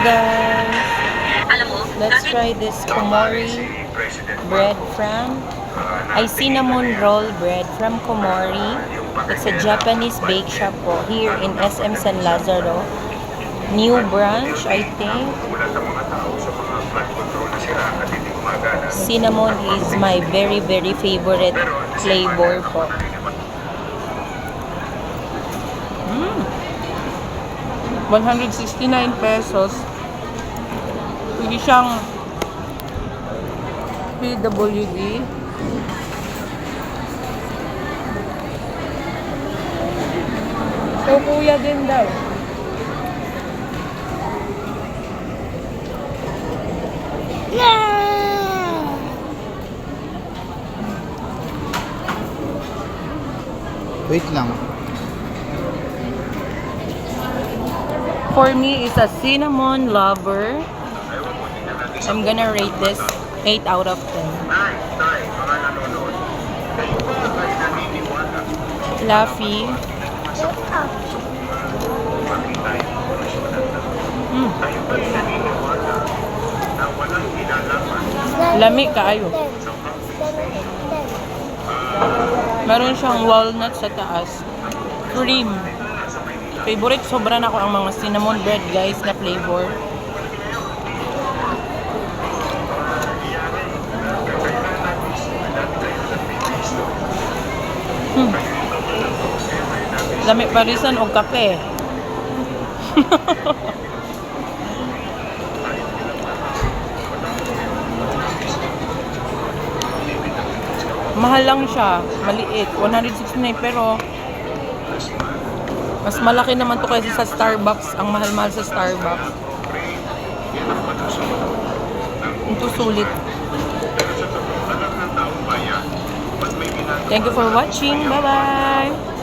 guys, let's try this Komori bread from cinnamon roll bread from Komori. It's a Japanese bake shop po here in SM San Lazaro. New branch, I think. Cinnamon is my very favorite flavor po. 169 pesos. Pwede siyang PWD. So, kuya din daw. Wait lang. For me, is a cinnamon lover. I'm gonna rate this 8 out of 10. Fluffy. Lami kaayo. Meron siyang walnut sa taas. Cream. Favorite, sobra na ko ang mga cinnamon bread guys na flavor. Lami parisan o kape. Mahal lang siya, maliit, 169 pero mas malaki naman to kaysa sa Starbucks. Ang mahal-mahal sa Starbucks. Ito sulit. Thank you for watching. Bye-bye!